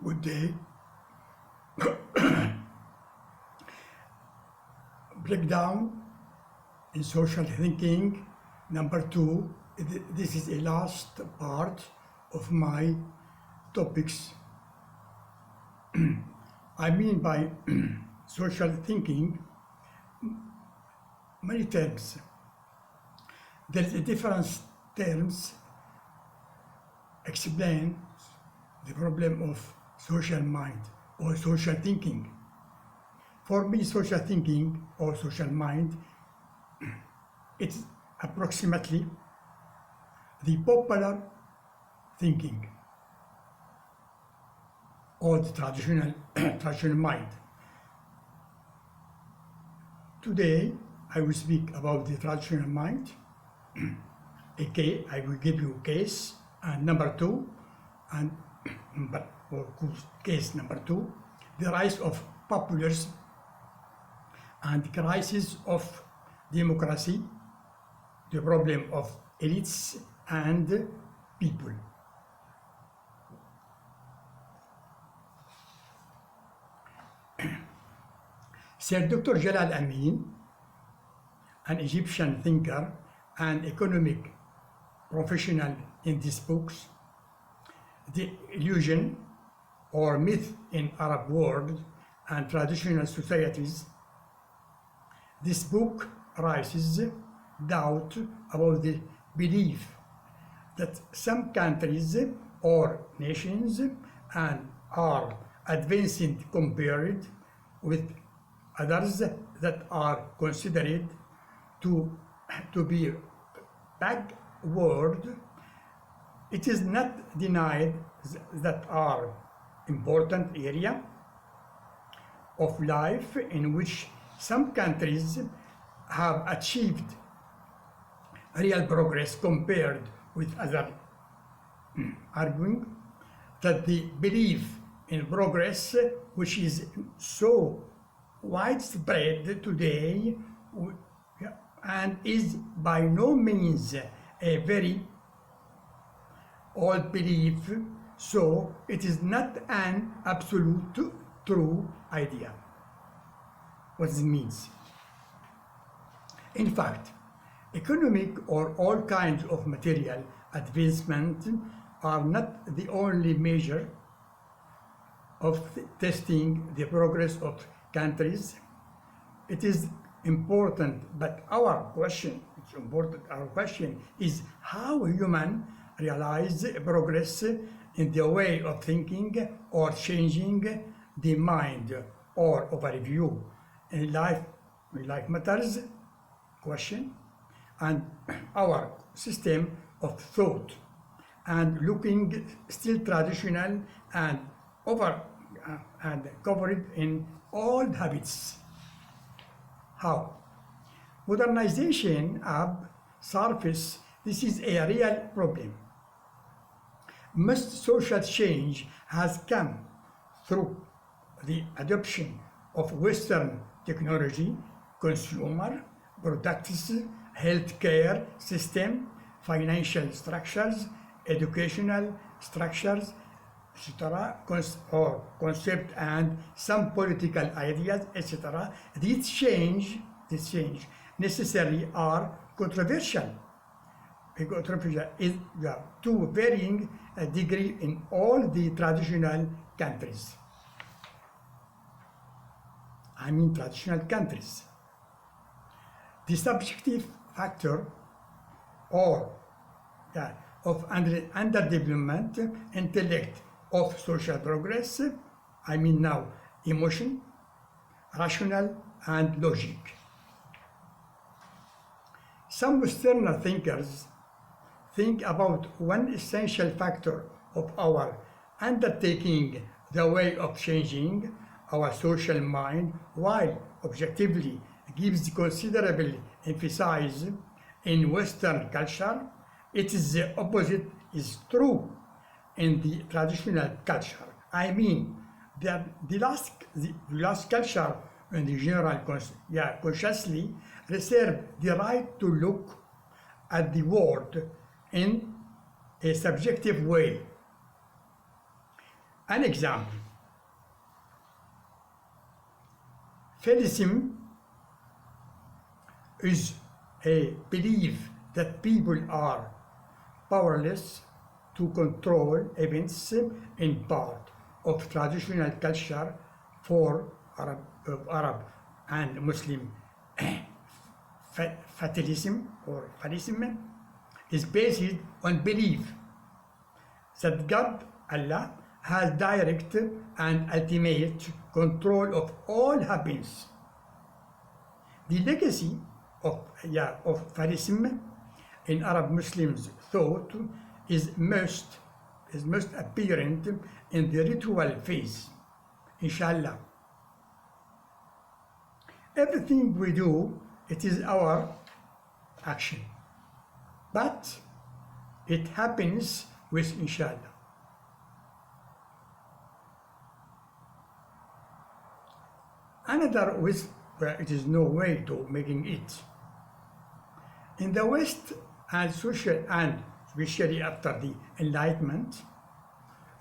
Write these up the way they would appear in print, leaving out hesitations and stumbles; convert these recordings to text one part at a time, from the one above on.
Good day. Breakdown in social thinking. Number 2. This is a last part of my topics. I mean by social thinking many terms. There's a different terms explain the problem of social mind or social thinking. For me, social thinking or social mind, it's approximately the popular thinking or the traditional mind. Today, I will speak about the traditional mind. Okay, I will give you case and number 2, and case number 2, the rise of populism and crisis of democracy, the problem of elites and people. Sir Dr. Jalal Amin, an Egyptian thinker and economic professional in these books, The Illusion or Myth in Arab World and Traditional Societies. This book raises doubt about the belief that some countries or nations are advancing compared with others that are considered to be backward. It is not denied that are important area of life in which some countries have achieved real progress compared with others, arguing that the belief in progress, which is so widespread today and is by no means a very old belief, so it is not an absolute true idea. What it means? In fact, economic or all kinds of material advancement are not the only measure of testing the progress of countries. It is important, but our question is how human realize progress in the way of thinking or changing the mind or overview in life matters question and our system of thought and looking still traditional and covered in old habits. How? Modernization up surface, this is a real problem. Most social change has come through the adoption of Western technology, consumer products, healthcare system, financial structures, educational structures, etc., or concept and some political ideas, etc. This change necessarily are controversial. Controversial is to varying degree in all the traditional countries. I mean traditional countries. The subjective factor of underdevelopment, intellect of social progress, I mean now emotion, rational and logic. Some Western thinkers think about one essential factor of our undertaking the way of changing our social mind, while objectively gives considerable emphasis in Western culture. It is the opposite is true in the traditional culture. I mean that the last culture in the general consciously reserve the right to look at the world in a subjective way An example, Felicim is a belief that people are powerless to control events in part of traditional culture for Arab and Muslim. Fatalism or fatalism is based on belief that God, Allah, has direct and ultimate control of all happiness. The legacy of fatalism in Arab Muslims thought is most apparent in the ritual phase. Inshallah, everything we do, it is our action, but it happens with inshallah. Another with where it is no way to making it. In the West and social and especially after the Enlightenment,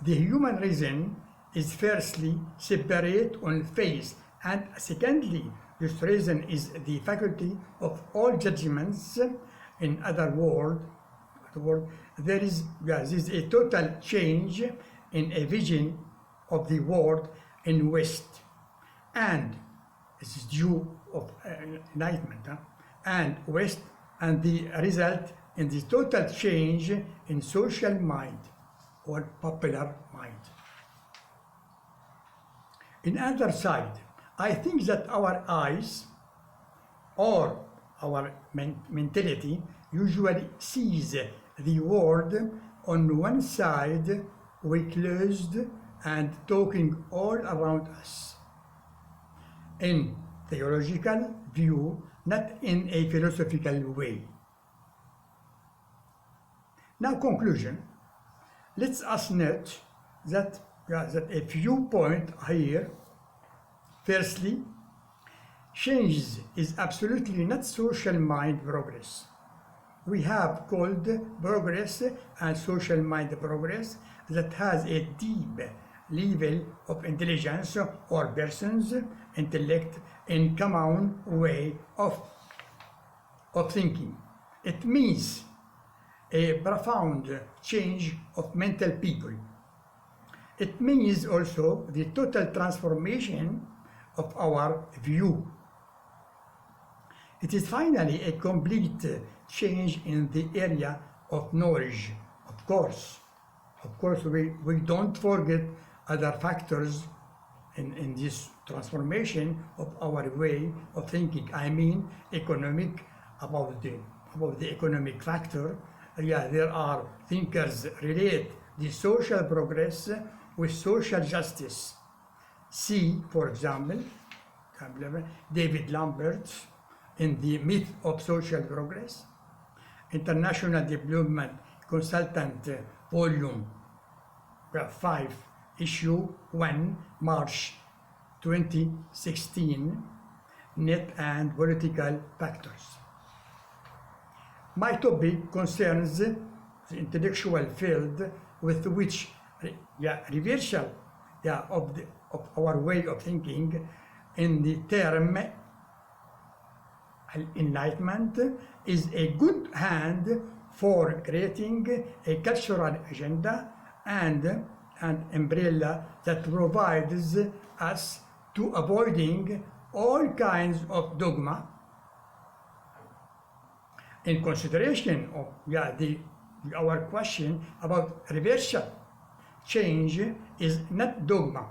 the human reason is firstly separate on face, and secondly, this reason is the faculty of all judgments. In other words, there is a total change in a vision of the world in West, and this is due of Enlightenment and West, and the result in the total change in social mind or popular mind. In other side, I think that our eyes or our mentality usually sees the world on one side, we closed and talking all around us. In theological view, not in a philosophical way. Now conclusion, let us note that a few points here. Firstly, change is absolutely not social mind progress. We have called progress and social mind progress that has a deep level of intelligence or person's intellect in common way of thinking. It means a profound change of mental people. It means also the total transformation of our view. It is finally a complete change in the area of knowledge. Of course, we don't forget other factors in this transformation of our way of thinking. I mean, economic, about the economic factor. There are thinkers relate the social progress with social justice. See, for example, David Lambert in The Myth of Social Progress, International Development Consultant, Volume 5, Issue 1, March 2016, Net and Political Factors. My topic concerns the intellectual field with which reversal of our way of thinking in the term enlightenment is a good hand for creating a cultural agenda and an umbrella that provides us to avoiding all kinds of dogma. In consideration of our question about reversal, change is not dogma,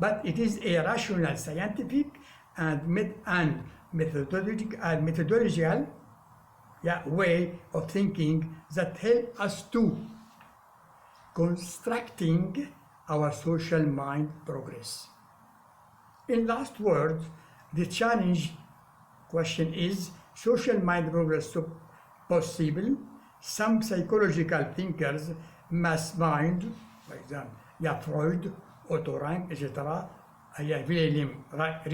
but it is a rational, scientific, and methodological way of thinking that help us to constructing our social mind progress. In last words, the challenge question is, social mind progress possible? Some psychological thinkers, mass mind, for example, Freud, Otto Rank, etc., Wilhelm Reich,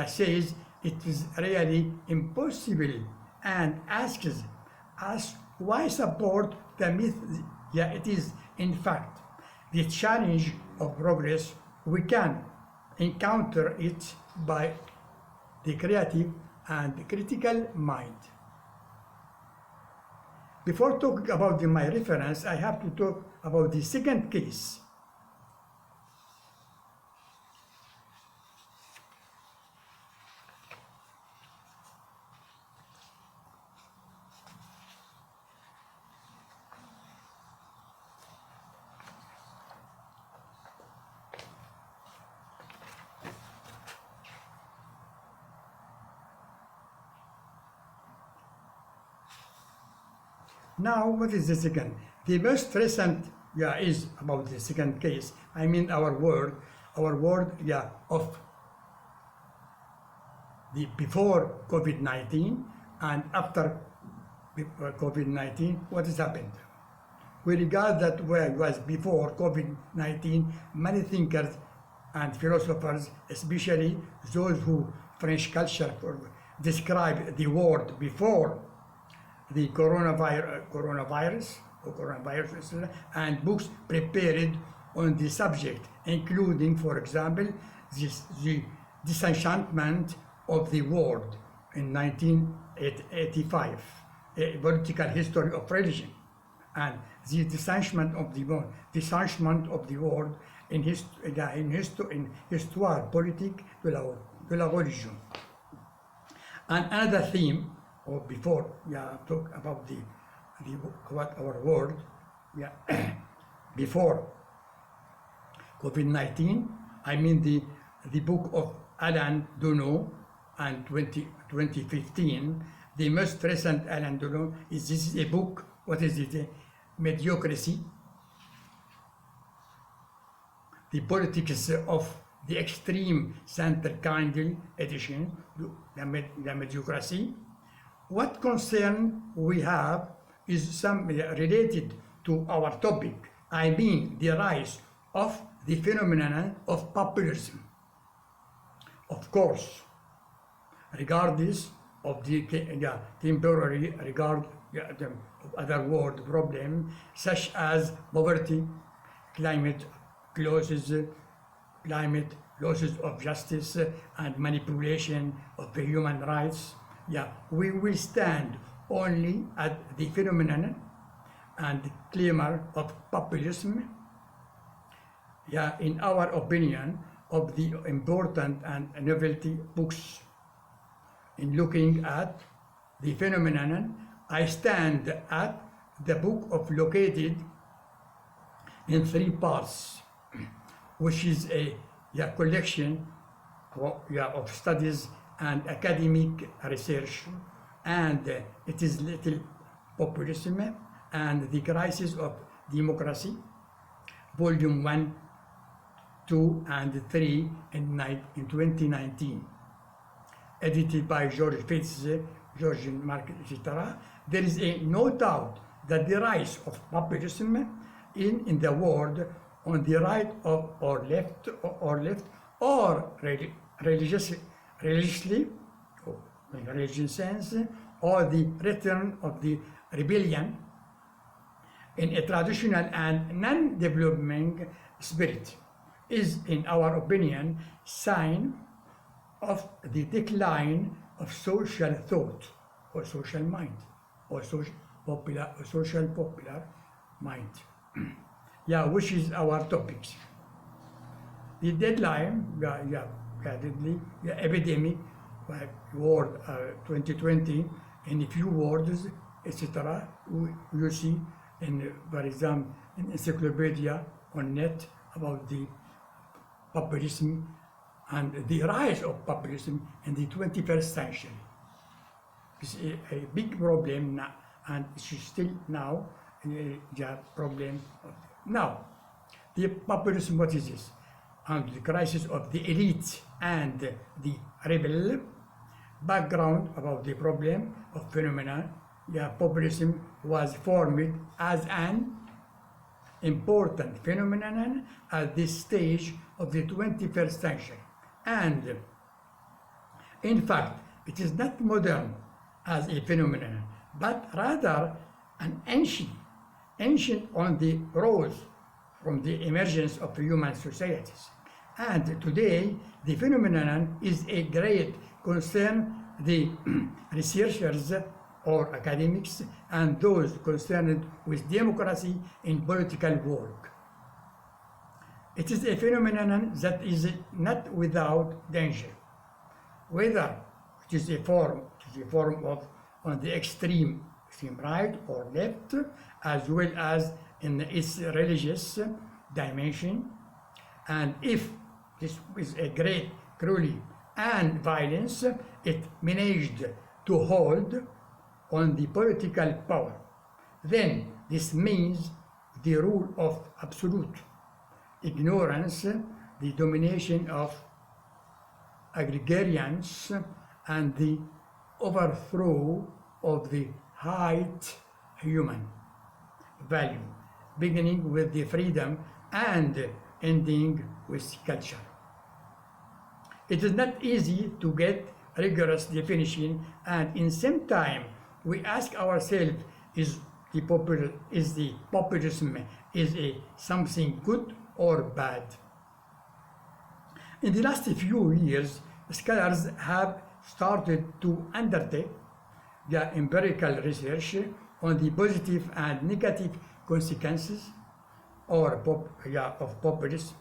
says it is really impossible and asks us why support the myth Yeah, it is, in fact, the challenge of progress. We can encounter it by the creative and critical mind. Before talking about my reference, I have to talk about the second case. Now, what is the second? The most recent, is about the second case. I mean our world, of the before COVID-19 and after COVID-19, what has happened? We regard that where it was before COVID-19, many thinkers and philosophers, especially those who French culture describe the world before the coronavirus and books prepared on the subject, including, for example, the disenchantment of the world in 1985, a political history of religion, and the disenchantment of the world in histoire politique de la religion. And another theme, or before talk about what our world, before COVID-19, I mean the book of Alain Duno and 2015. The most recent Alain Duno this is a book, what is it? Mediocrity, the politics of the extreme center Kindle edition, the mediocrity. What concern we have is some related to our topic. I mean the rise of the phenomenon of populism. Of course, regardless of the temporary regard the other world problems such as poverty, climate losses of justice, and manipulation of the human rights. We will stand only at the phenomenon and clamor of populism. In our opinion, of the important and novelty books. In looking at the phenomenon, I stand at the book of located in 3 parts, which is a collection of studies and academic research, and it is little populism and the crisis of democracy, volume 1, 2, and 3 in 2019, edited by George Fitz, Georgian Market, etc. There is no doubt that the rise of populism in the world on the right or left or religiously, in religious sense, or the return of the rebellion in a traditional and non-developing spirit is, in our opinion, sign of the decline of social thought or social mind or social popular mind. Which is our topics. The deadline, epidemic, world 2020, in a few words, etc. You see in, for example, in encyclopedia on net about the populism and the rise of populism in the 21st century. It's a big problem now, and it's still now the problem. Now, the populism, what is this? And the crisis of the elite and the rebel. Background about the problem of phenomena. Populism was formed as an important phenomenon at this stage of the 21st century. And in fact, it is not modern as a phenomenon, but rather an ancient ancient on the rose from the emergence of human societies. And today, the phenomenon is a great concern the researchers or academics and those concerned with democracy in political work. It is a phenomenon that is not without danger, whether it is a form of on the extreme right or left, as well as in its religious dimension. And if this is a great cruelty and violence, it managed to hold on the political power, then this means the rule of absolute ignorance, the domination of agrarians, and the overthrow of the highest human value, beginning with the freedom and ending with culture. It is not easy to get rigorous definition, and in same time we ask ourselves, is the populism something good or bad? In the last few years, scholars have started to undertake the empirical research on the positive and negative consequences of populism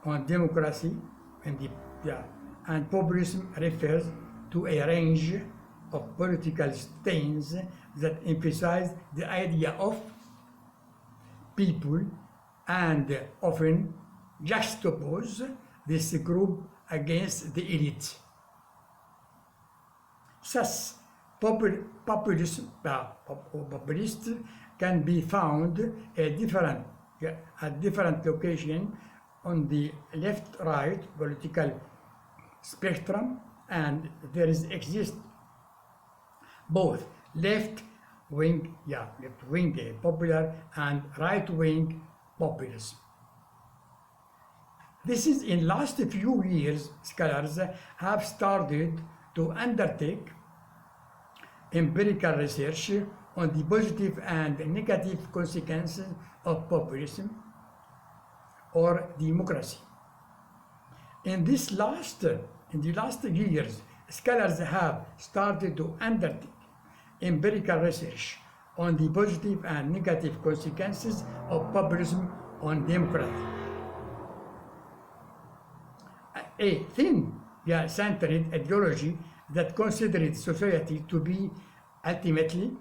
on democracy, and populism refers to a range of political stains that emphasize the idea of people and often juxtapose this group against the elite. Thus, populists can be found at different locations on the left-right political spectrum, and there exist both left-wing popular and right-wing populism. This is in last few years, scholars have started to undertake empirical research on the positive and negative consequences of populism or democracy. In the last years, scholars have started to undertake empirical research on the positive and negative consequences of populism on democracy. A thin-centered ideology that considered society to be ultimately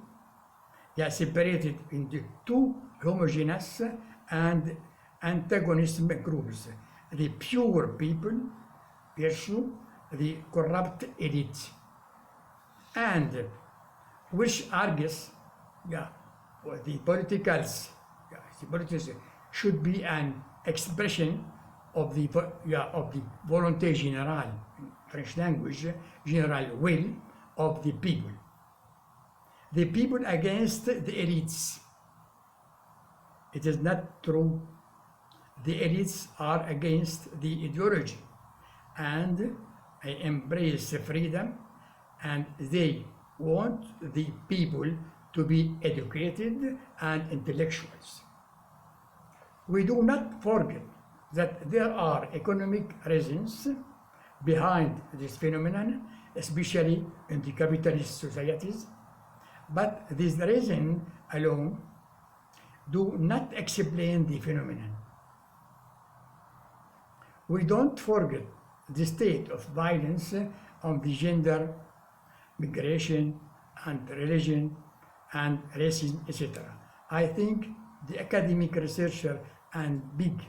separated into two homogeneous and antagonistic groups: the pure people versus the corrupt elite, and which argues the politics should be an expression of the volonté générale, in French language, general will of the people. The people against the elites. It is not true. The elites are against the ideology and embrace freedom, and they want the people to be educated and intellectuals. We do not forget that there are economic reasons behind this phenomenon, especially in the capitalist societies, but these reasons alone do not explain the phenomenon. We don't forget the state of violence on the gender, migration, and religion, and racism, etc. I think the academic researcher and big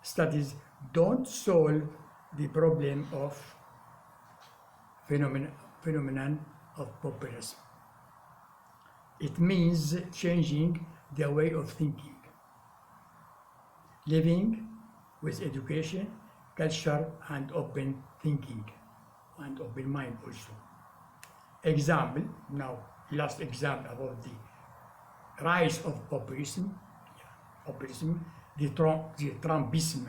studies don't solve the problem of phenomenon of populism. It means changing the way of thinking, living with education, culture, and open thinking, and open mind also. Example, now last example about the rise of populism, the Trumpism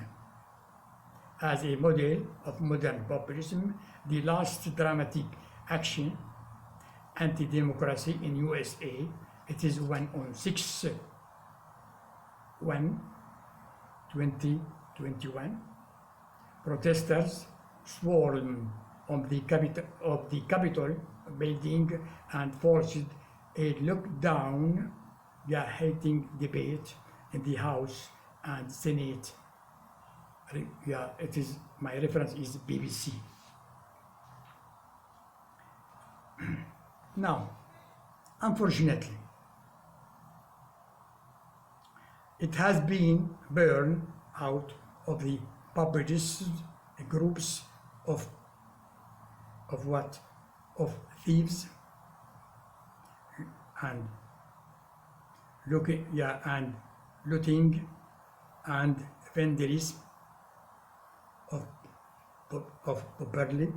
as a model of modern populism, the last dramatic action, anti-democracy in USA. It is one on 6 2021, protesters swarmed on the Capitol building and forced a lockdown, hating debate in the House and Senate. It is, my reference is BBC. Now, unfortunately, it has been burned out of the populist groups of what? Of thieves and looting and vandalism of property,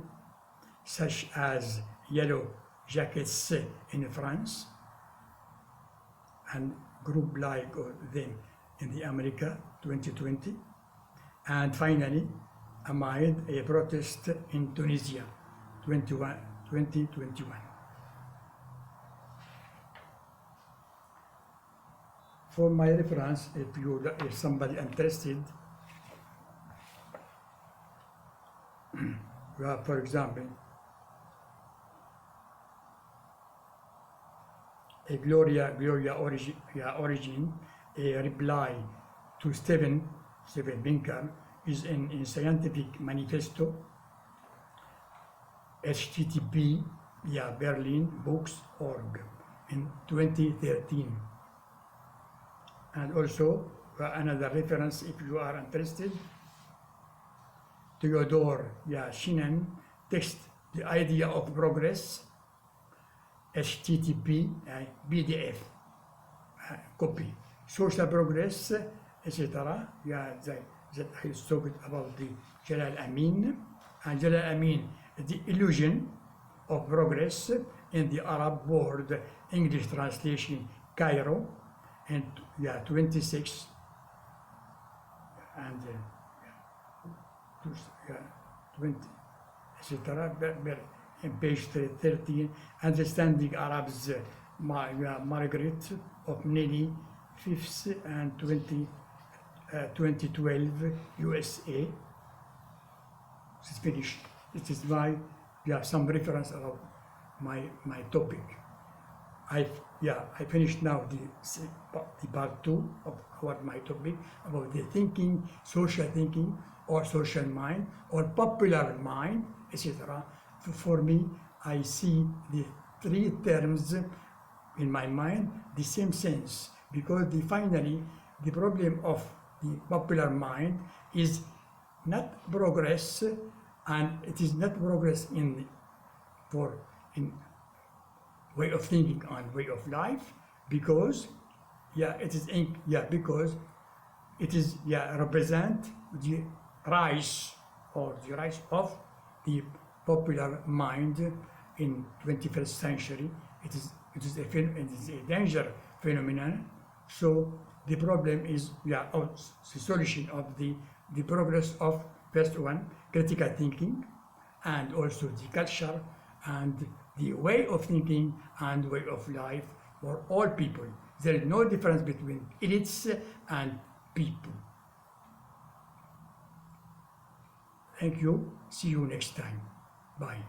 such as yellow jackets in France and group like them in the America 2020, and finally amid a protest in Tunisia 2021. For my reference, if somebody interested, you have, for example, a Gloria Origin, a reply to Steven Pinker, is in Scientific Manifesto, http berlinbooks.org in 2013. And also another reference, if you are interested, Theodore Shinan, Text the Idea of Progress, http PDF copy, social progress, etc. That I talked about the Jalal Amin, and Jalal Amin, the illusion of progress in the Arab world, English translation, Cairo, and 26, and 20, etc. In page 13, Understanding Arabs, Margaret of Nelly, 5th and 2012, USA. It's finished. It is my, some reference about my topic. I finished now the part 2 of what my topic about the thinking, social thinking, or social mind, or popular mind, etc. For me, I see the three terms in my mind the same sense, because finally the problem of the popular mind is not progress, and it is not progress in way of thinking and way of life, because because it is represent the rise of the popular mind in 21st century. It is a danger phenomenon. So the problem is the solution of the progress of first one, critical thinking, and also the culture and the way of thinking and way of life for all people. There is no difference between elites and people. Thank you. See you next time. Bye.